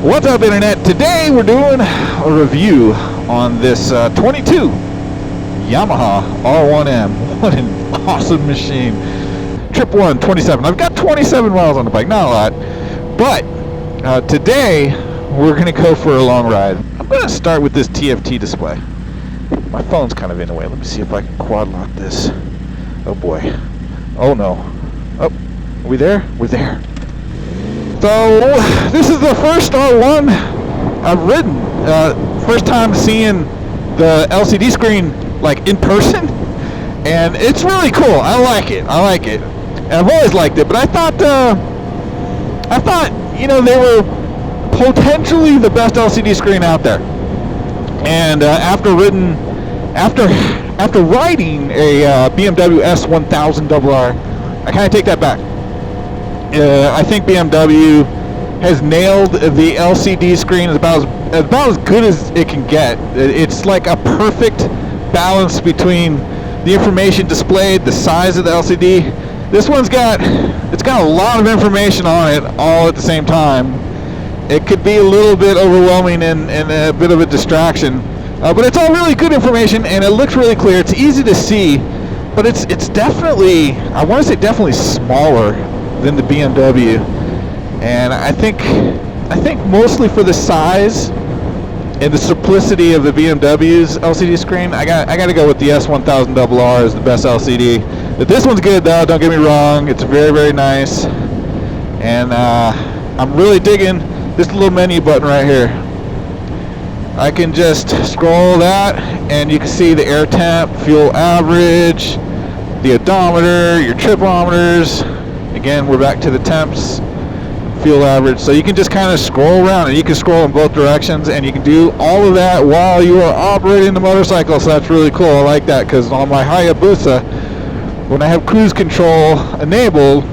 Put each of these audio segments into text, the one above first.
What's up, Internet? Today we're doing a review on this 22 Yamaha R1M. What an awesome machine. Trip 1, 27. I've got 27 miles on the bike, not a lot. But today we're going to go for a long ride. I'm going to start with this TFT display. My phone's kind of in the way. Let me see if I can quad lock this. Oh boy. Oh no. Oh, are we there? We're there. So, this is the first R1 I've ridden. First time seeing the LCD screen, like, in person. And it's really cool. I like it. And I've always liked it. But I thought, you know, they were potentially the best LCD screen out there. And after riding a BMW S1000RR, I kind of take that back. I think BMW has nailed the LCD screen about as good as it can get. It's like a perfect balance between the information displayed, the size of the LCD. This one's got a lot of information on it all at the same time. It could be a little bit overwhelming and a bit of a distraction, but it's all really good information and it looks really clear. It's easy to see, but it's definitely, I want to say definitely smaller than the BMW, and I think mostly for the size and the simplicity of the BMW's LCD screen, I got to go with the S1000RR as the best LCD. But this one's good though, don't get me wrong. It's very, very nice, and I'm really digging this little menu button right here. I can just scroll that, and you can see the air temp, fuel average, the odometer, your tripometers. Again, we're back to the temps, fuel average. So you can just kind of scroll around, and you can scroll in both directions, and you can do all of that while you are operating the motorcycle. So that's really cool. I like that, because on my Hayabusa, when I have cruise control enabled,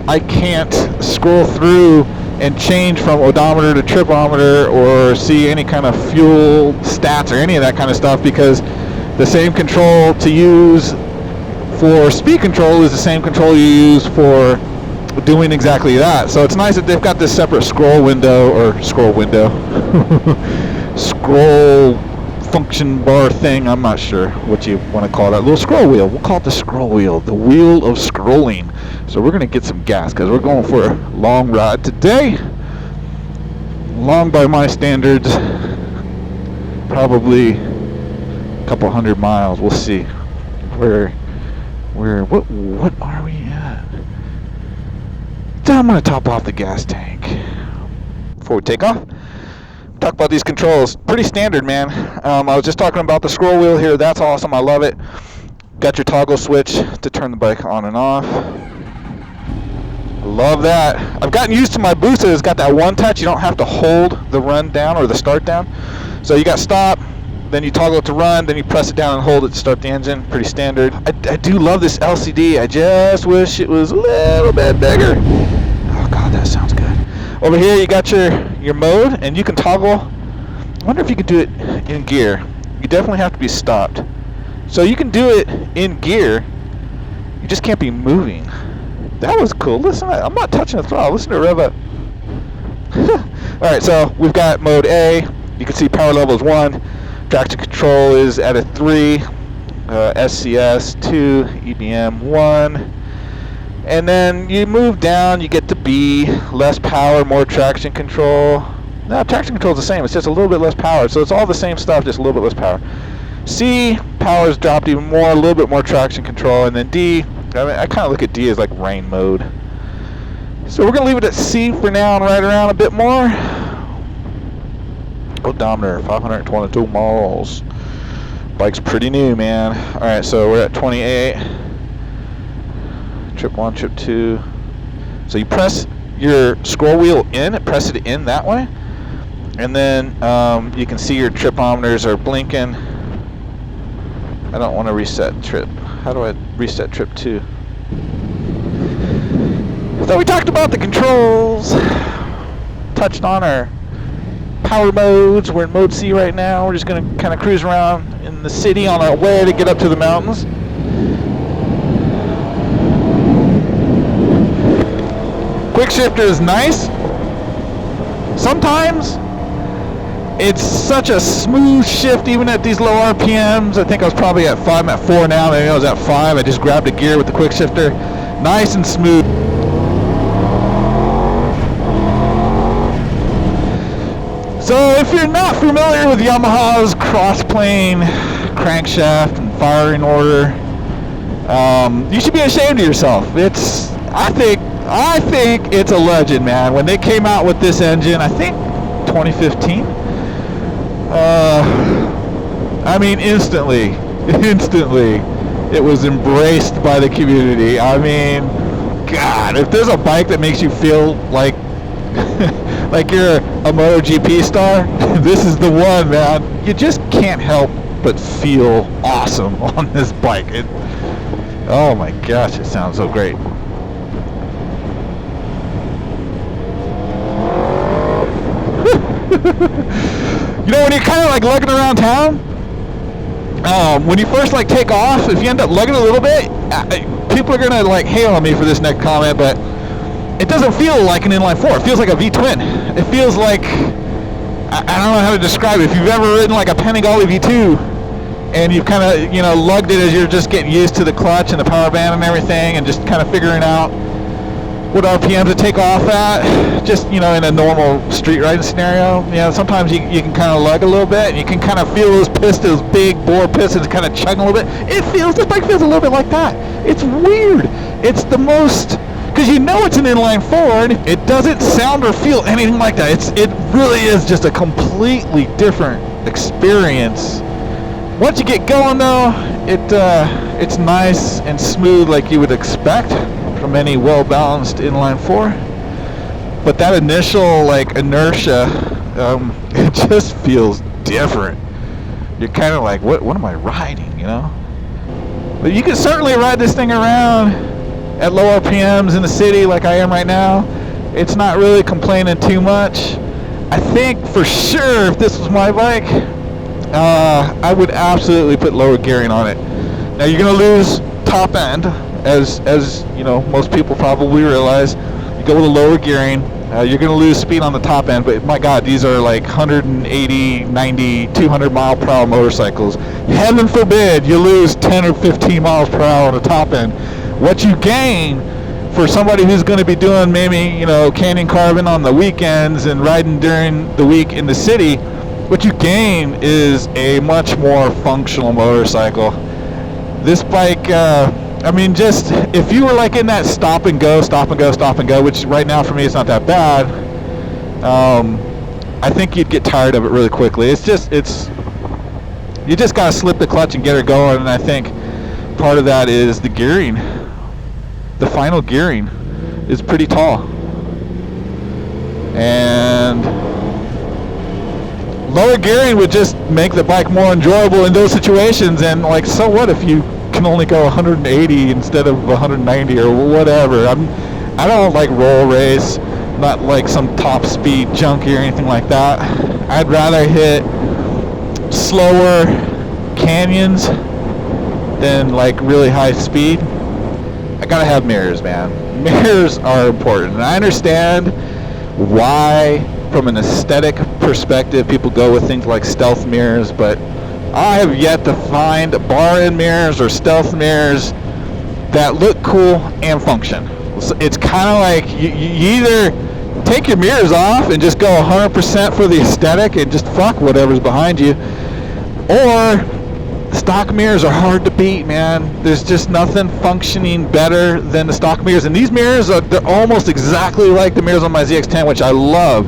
I can't scroll through and change from odometer to tripometer or see any kind of fuel stats or any of that kind of stuff, because the same control to use for speed control is the same control you use for doing exactly that. So it's nice that they've got this separate scroll function bar thing. I'm not sure what you want to call that. Little scroll wheel. We'll call it the scroll wheel, the wheel of scrolling. So we're going to get some gas because we're going for a long ride today. Long by my standards, probably a couple hundred miles. We'll see. What are we at? I'm going to top off the gas tank before we take off. Talk about these controls. Pretty standard, man. I was just talking about the scroll wheel here. That's awesome. I love it. Got your toggle switch to turn the bike on and off. Love that. I've gotten used to my Busa. It's got that one touch. You don't have to hold the run down or the start down. So you got stop, then you toggle it to run, then you press it down and hold it to start the engine. Pretty standard. I do love this LCD. I just wish it was a little bit bigger. Oh God, that sounds good. Over here you got your mode, and you can toggle. I wonder if you could do it in gear. You definitely have to be stopped. So you can do it in gear. You just can't be moving. That was cool. Listen, I'm not touching the throttle. Listen to it rev up. Alright, so we've got mode A. You can see power level is 1. Traction control is at a 3. SCS 2. EBM 1. And then you move down, you get to B. Less power, more traction control. No, traction control is the same. It's just a little bit less power. So it's all the same stuff, just a little bit less power. C, power's dropped even more, a little bit more traction control. And then D, I kind of look at D as like rain mode. So we're going to leave it at C for now and ride around a bit more. Odometer, 522 miles. Bike's pretty new, man. Alright, so we're at 28. Trip 1, trip 2. So you press your scroll wheel in, press it in that way. And then you can see your tripometers are blinking. I don't want to reset trip. How do I reset trip 2? So we talked about the controls, touched on our power modes. We're in mode C right now. We're just going to kind of cruise around in the city on our way to get up to the mountains. Quick shifter is nice. Sometimes it's such a smooth shift even at these low RPMs. I think I was probably at 5. I'm at 4 now. Maybe I was at 5. I just grabbed a gear with the quick shifter. Nice and smooth. So if you're not familiar with Yamaha's cross-plane crankshaft and firing order, you should be ashamed of yourself. I think it's a legend, man. When they came out with this engine, I think 2015. I mean, instantly, it was embraced by the community. I mean, God, if there's a bike that makes you feel like like you're a MotoGP star, this is the one, man. You just can't help but feel awesome on this bike. Oh my gosh, it sounds so great. You know, when you're kind of like lugging around town, when you first like take off, if you end up lugging a little bit, people are gonna like hail on me for this next comment, but it doesn't feel like an inline 4. It feels like a V-twin. It feels like, I don't know how to describe it. If you've ever ridden like a Panigale V2 and you've kind of, you know, lugged it as you're just getting used to the clutch and the power band and everything and just kind of figuring out what RPM to take off at, just, you know, in a normal street riding scenario, you know, sometimes you can kind of lug a little bit and you can kind of feel those pistons, big bore pistons kind of chugging a little bit. This bike feels a little bit like that. It's weird. It's the most, because you know it's an inline 4 and it doesn't sound or feel anything like that. It really is just a completely different experience. Once you get going though, it's nice and smooth like you would expect from any well-balanced inline 4, but that initial like inertia, it just feels different. You're kind of like, what am I riding, you know? But you can certainly ride this thing around at low RPMs in the city like I am right now. It's not really complaining too much. I think for sure if this was my bike, I would absolutely put lower gearing on it. Now you're gonna lose top end, as you know, most people probably realize. You go with a lower gearing, you're going to lose speed on the top end, but my God, these are like 180, 90, 200 mile per hour motorcycles. Heaven forbid you lose 10 or 15 miles per hour on the top end. What you gain for somebody who's going to be doing maybe, you know, canyon carbon on the weekends and riding during the week in the city, what you gain is a much more functional motorcycle. This bike, I mean, just if you were like in that stop and go, which right now for me is not that bad, I think you'd get tired of it really quickly. You just gotta slip the clutch and get her going, and I think part of that is the gearing. The final gearing is pretty tall, and lower gearing would just make the bike more enjoyable in those situations. And like, so what if you can only go 180 instead of 190 or whatever? I don't like roll race, not like some top speed junkie or anything like that. I'd rather hit slower canyons than like really high speed. I gotta have mirrors, man. Mirrors are important, and I understand why from an aesthetic perspective people go with things like stealth mirrors, but I have yet to find bar-in mirrors or stealth mirrors that look cool and function. So it's kind of like you either take your mirrors off and just go 100% for the aesthetic and just fuck whatever's behind you, or stock mirrors are hard to beat, man. There's just nothing functioning better than the stock mirrors. And these mirrors, they're almost exactly like the mirrors on my ZX-10, which I love.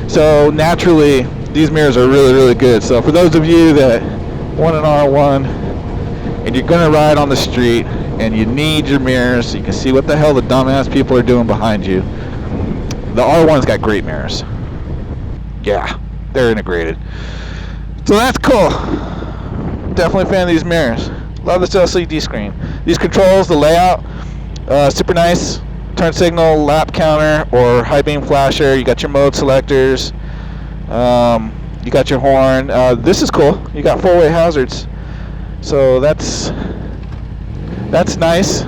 So naturally, these mirrors are really, really good. So for those of you that want an R1 and you're gonna ride on the street and you need your mirrors so you can see what the hell the dumbass people are doing behind you, the R1's got great mirrors. Yeah, they're integrated. So that's cool. Definitely a fan of these mirrors. Love this LCD screen. These controls, the layout, super nice. Turn signal, lap counter, or high beam flasher. You got your mode selectors. You got your horn. This is cool. You got four-way hazards. So that's nice.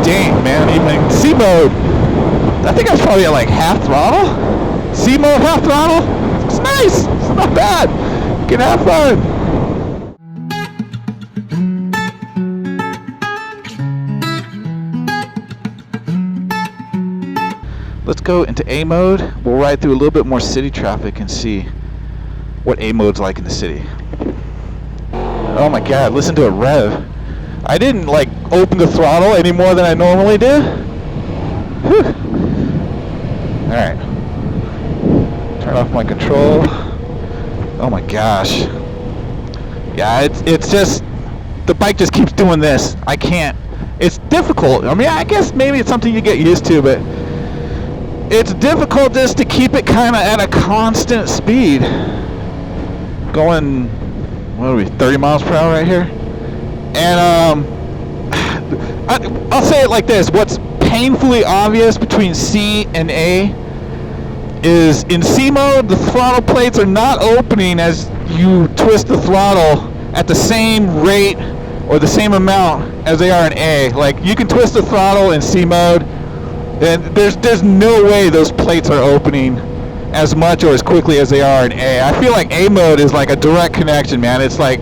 dang, man, even C mode, I think I was probably at like half throttle. C mode, half throttle. It's nice. It's not bad. You can have fun. Let's go into A mode. We'll ride through a little bit more city traffic and see what A mode's like in the city. Oh my God, listen to it rev. I didn't like open the throttle any more than I normally do. Whew. All right. Turn off my control. Oh my gosh. Yeah, it's just, the bike just keeps doing this. I can't. It's difficult. I mean, I guess maybe it's something you get used to, but it's difficult just to keep it kind of at a constant speed. Going, what are we, 30 miles per hour right here? And I'll say it like this. What's painfully obvious between C and A is in C mode, the throttle plates are not opening as you twist the throttle at the same rate or the same amount as they are in A. Like, you can twist the throttle in C mode, and there's no way those plates are opening as much or as quickly as they are in A. I feel like A mode is like a direct connection, man. It's like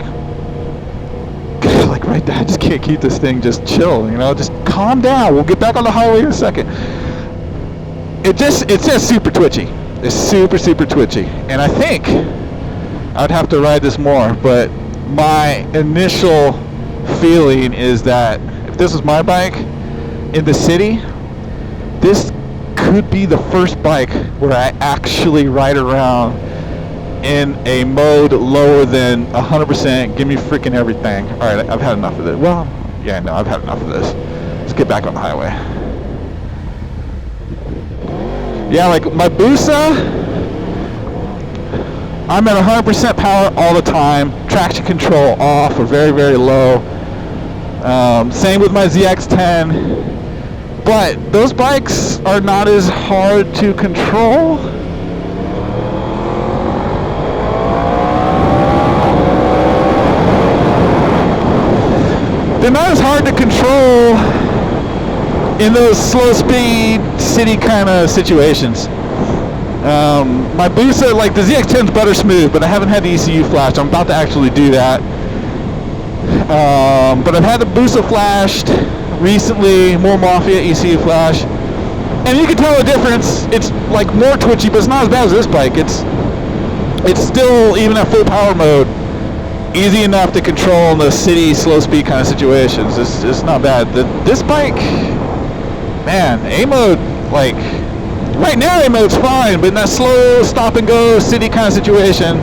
right there, I just can't keep this thing just chill, you know, just calm down. We'll get back on the highway in a second. It's just super twitchy. It's super twitchy. And I think I'd have to ride this more, but my initial feeling is that if this was my bike in the city, this could be the first bike where I actually ride around in a mode lower than 100%. Give me freaking everything. All right, I've had enough of this. Well, yeah, no, I've had enough of this. Let's get back on the highway. Yeah, like my Busa, I'm at 100% power all the time. Traction control off or very low. Same with my ZX-10. But those bikes are not as hard to control. They're not as hard to control in those slow speed city kind of situations. My Busa, like the ZX-10's butter smooth, but I haven't had the ECU flashed. I'm about to actually do that. But I've had the Busa flashed recently, more Mafia ECU flash, and you can tell the difference. It's like more twitchy, but it's not as bad as this bike. It's still, even at full power mode, easy enough to control in the city slow speed kind of situations. It's not bad. This bike, man, A mode, like right now A mode's fine, but in that slow stop and go city kind of situation,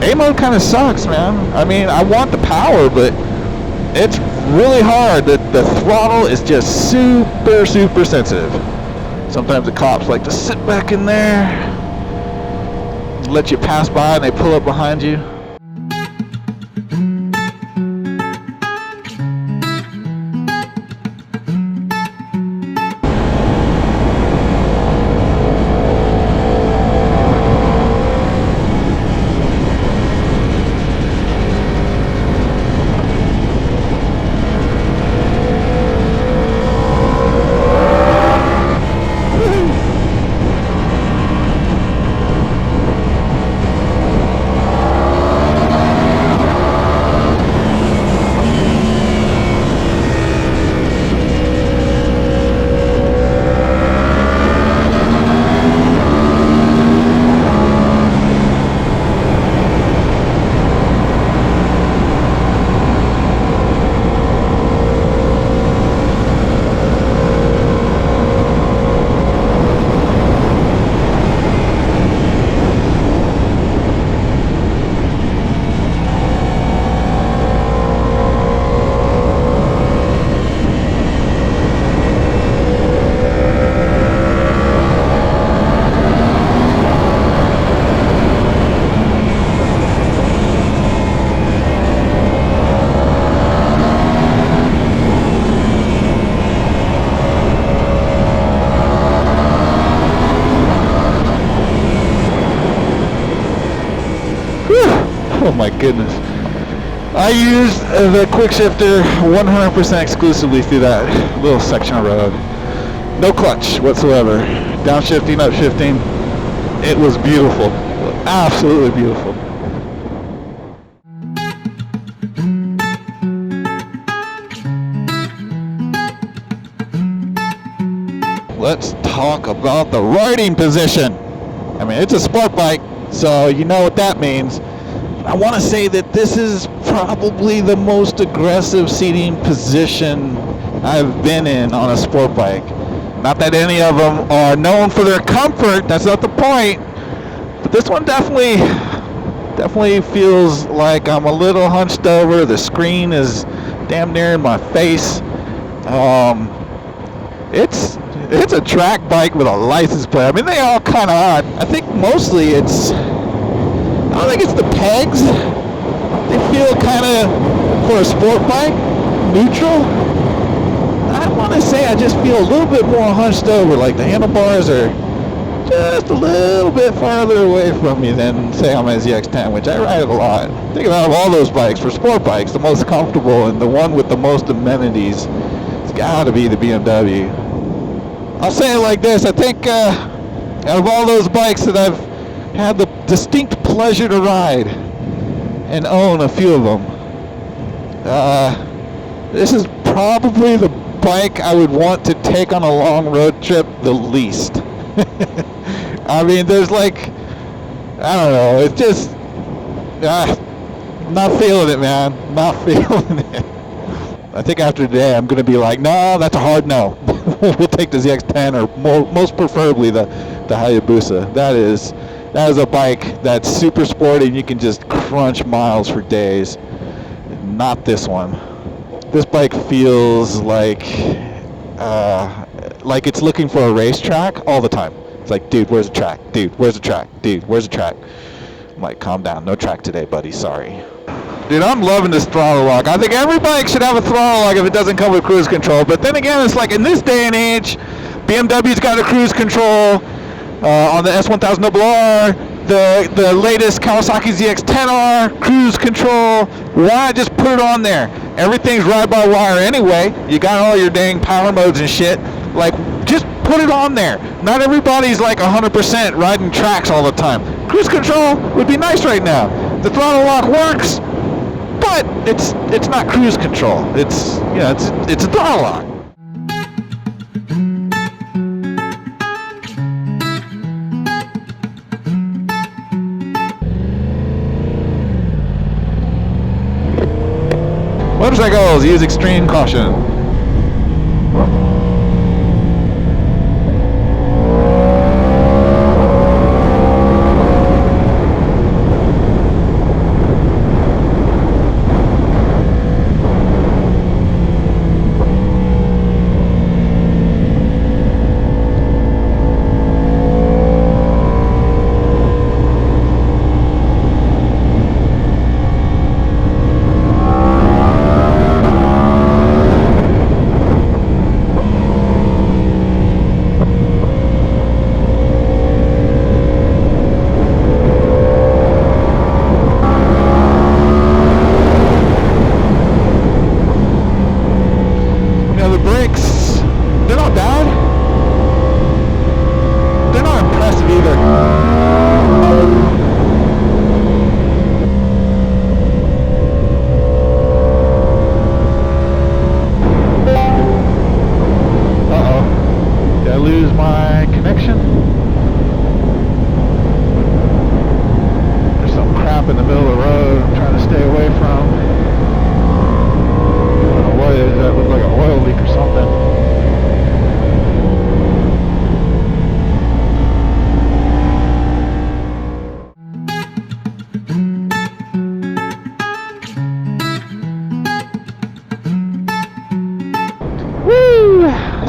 A mode kind of sucks, man. I mean, I want the power, but it's really hard. The throttle is just super sensitive. Sometimes the cops like to sit back in there, let you pass by, and they pull up behind you. Oh my goodness. I use the quick shifter 100% exclusively through that little section of road. No clutch whatsoever. Downshifting, upshifting. It was beautiful. Absolutely beautiful. Let's talk about the riding position. I mean, it's a sport bike, so you know what that means. I want to say that this is probably the most aggressive seating position I've been in on a sport bike. Not that any of them are known for their comfort, that's not the point. But this one definitely feels like I'm a little hunched over. The screen is damn near in my face. It's a track bike with a license plate. I mean, they all kind of are. I think mostly I don't think it's the pegs. They feel kind of, for a sport bike, neutral. I want to say I just feel a little bit more hunched over, like the handlebars are just a little bit farther away from me than, say, on my ZX-10, which I ride a lot. Thinking out of all those bikes, for sport bikes, the most comfortable and the one with the most amenities, it's got to be the BMW. I'll say it like this, I think out of all those bikes that I've had the distinct pleasure to ride and own a few of them, this is probably the bike I would want to take on a long road trip the least. I mean, there's like, I don't know, it's just, not feeling it, man, not feeling it. I think after today I'm going to be like, no, that's a hard no. We'll take the ZX-10 or most preferably the Hayabusa. That is a bike that's super sporty and you can just crunch miles for days. Not this one. This bike feels like it's looking for a racetrack all the time. It's like, dude, where's the track? Dude, where's the track? Dude, where's the track? I'm like, calm down, no track today, buddy, sorry. Dude, I'm loving this throttle lock. I think every bike should have a throttle lock if it doesn't come with cruise control. But then again, it's like in this day and age, BMW's got a cruise control on the S1000RR. The latest Kawasaki ZX-10R, cruise control. Why just put it on there? Everything's ride-by-wire anyway. You got all your dang power modes and shit. Like, just put it on there. Not everybody's like 100% riding tracks all the time. Cruise control would be nice right now. The throttle lock works, but it's not cruise control. It's a throttle lock. Motorcycles, use extreme caution.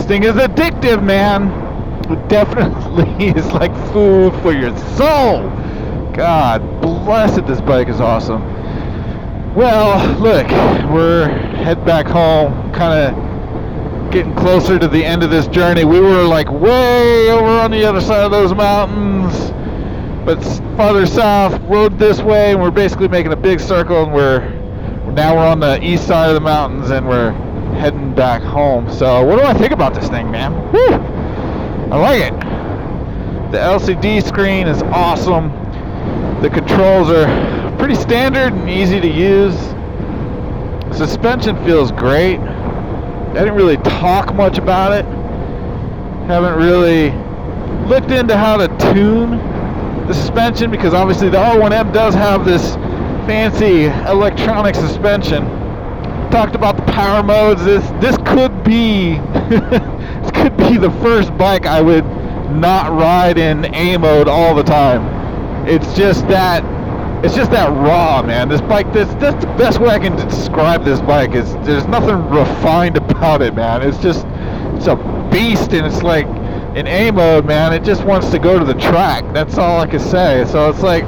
Thing is addictive, man. It definitely is like food for your soul. God bless it, this bike is awesome. Well, look, we're head back home, kind of getting closer to the end of this journey. We were like way over on the other side of those mountains, but farther south, rode this way, and we're basically making a big circle, and we're Now we're on the east side of the mountains and we're heading back home. So what do I think about this thing, man? Woo! I like it. The LCD screen is awesome. The controls are pretty standard and easy to use. Suspension feels great. I didn't really talk much about it. Haven't really looked into how to tune the suspension, because obviously the R1M does have this fancy electronic suspension. Talked about the power modes. This could be this could be the first bike I would not ride in A mode all the time. It's just that raw, man. This bike, that's the best way I can describe this bike. Is there's nothing refined about it, man. It's a beast, and it's like in A mode, man, it just wants to go to the track. That's all I can say. So it's like,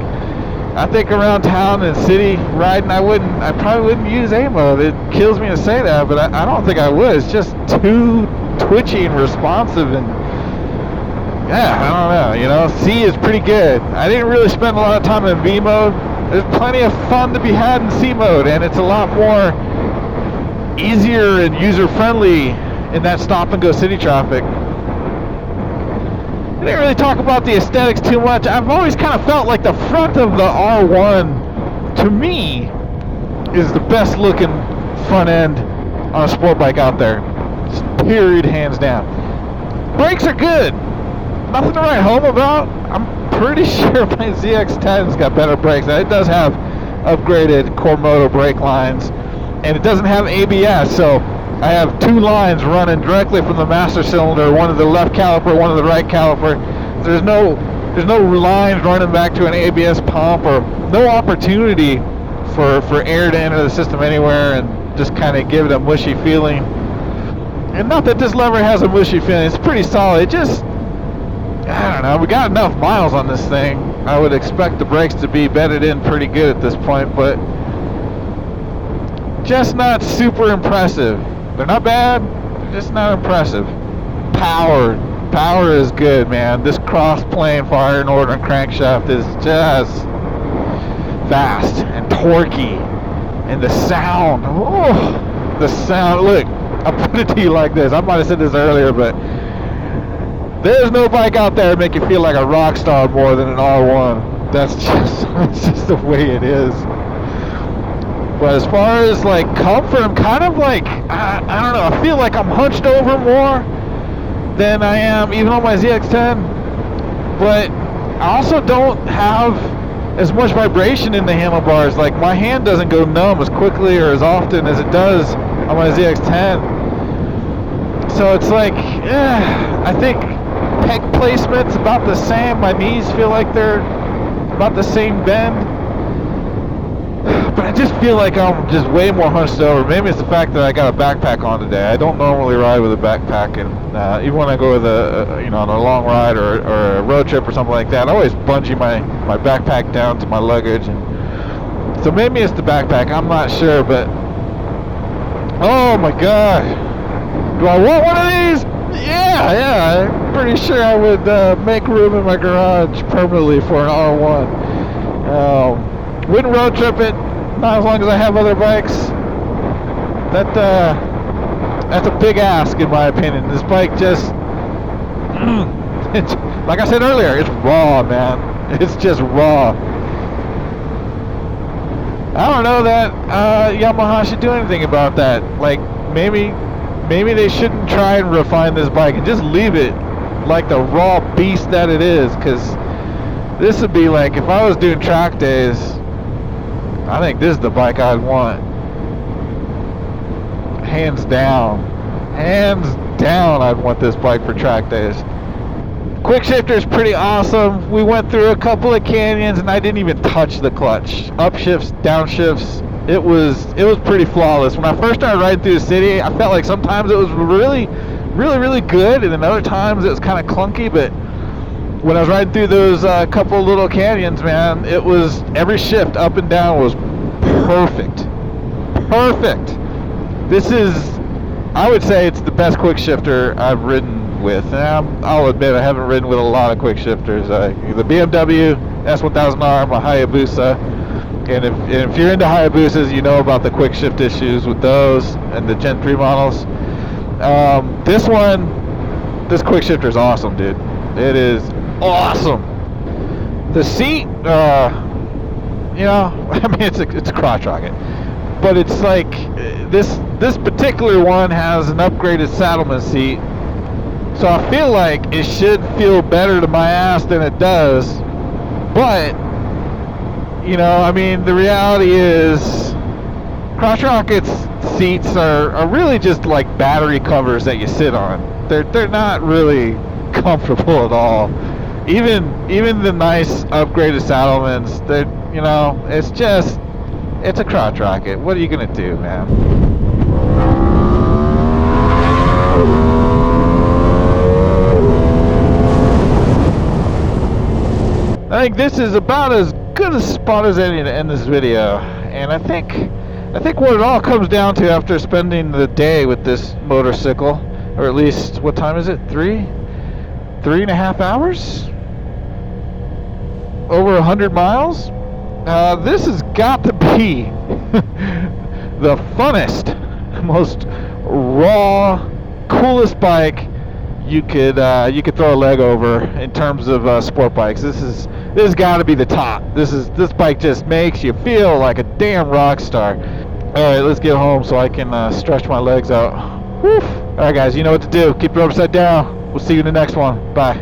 I think around town and city riding, I probably wouldn't use A mode. It kills me to say that, but I don't think I would. It's just too twitchy and responsive, and yeah, I don't know, you know. C is pretty good. I didn't really spend a lot of time in V mode. There's plenty of fun to be had in C mode, and it's a lot more easier and user-friendly in that stop-and-go city traffic. I didn't really talk about the aesthetics too much. I've always kind of felt like the front of the R1, to me, is the best-looking front end on a sport bike out there. Just period, hands down. Brakes are good. Nothing to write home about. I'm pretty sure my ZX-10's got better brakes. Now, it does have upgraded Cormoto brake lines, and it doesn't have ABS, so I have two lines running directly from the master cylinder, one of the left caliper, one of the right caliper. There's no lines running back to an ABS pump, or no opportunity for air to enter the system anywhere and just kind of give it a mushy feeling. And not that this lever has a mushy feeling. It's pretty solid. It just, I don't know, we got enough miles on this thing. I would expect the brakes to be bedded in pretty good at this point, but just not super impressive. They're not bad, they're just not impressive. Power is good, man. This cross-plane fire and order and crankshaft is just fast and torquey. And the sound, the sound, look, I'll put it to you like this. I might have said this earlier, but there's no bike out there that make you feel like a rock star more than an R1. That's just the way it is. But as far as like comfort, I'm kind of like, I don't know, I feel like I'm hunched over more than I am even on my ZX-10. But I also don't have as much vibration in the handlebars. Like, my hand doesn't go numb as quickly or as often as it does on my ZX-10. So it's like, I think peg placement's about the same. My knees feel like they're about the same bend. But I just feel like I'm just way more hunched over. Maybe it's the fact that I got a backpack on today. I don't normally ride with a backpack, and even when I go with on a long ride or a road trip or something like that, I always bungee my backpack down to my luggage. And so maybe it's the backpack. I'm not sure, but oh my god, do I want one of these? Yeah, I'm pretty sure I would make room in my garage permanently for an R1. Wouldn't road trip it, not as long as I have other bikes. That's a big ask in my opinion. This bike just, it's, like I said earlier, it's raw, man. It's just raw. I don't know that Yamaha should do anything about that. Like, maybe they shouldn't try and refine this bike and just leave it like the raw beast that it is, because this would be like, if I was doing track days, I think this is the bike I'd want. Hands down, I'd want this bike for track days. Quick shifter is pretty awesome. We went through a couple of canyons and I didn't even touch the clutch. Upshifts, downshifts, it was pretty flawless. When I first started riding through the city, I felt like sometimes it was really good, and then other times it was kind of clunky. But when I was riding through those couple little canyons, man, it was, every shift up and down was perfect. This is, I would say it's the best quick shifter I've ridden with. And I'll admit I haven't ridden with a lot of quick shifters. The BMW S1000R, my Hayabusa, And if you're into Hayabusas, you know about the quick shift issues with those and the Gen 3 models. This quick shifter is awesome, dude. It is awesome. The seat, you know, I mean, it's a crotch rocket, but it's like this particular one has an upgraded saddleman seat, so I feel like it should feel better to my ass than it does. But you know, I mean, the reality is, crotch rockets seats are really just like battery covers that you sit on. They're not really comfortable at all. Even the nice upgraded Saddlemans, they're, you know, it's a crotch rocket. What are you gonna do, man? I think this is about as good a spot as any to end this video, and I think what it all comes down to after spending the day with this motorcycle, or at least, what time is it? 3.5 hours? Over 100 miles? This has got to be the funnest, most raw, coolest bike you could throw a leg over in terms of sport bikes. This has got to be the top. This bike just makes you feel like a damn rock star. All right, let's get home so I can stretch my legs out. Woo. All right, guys, you know what to do. Keep it upside down. We'll see you in the next one. Bye.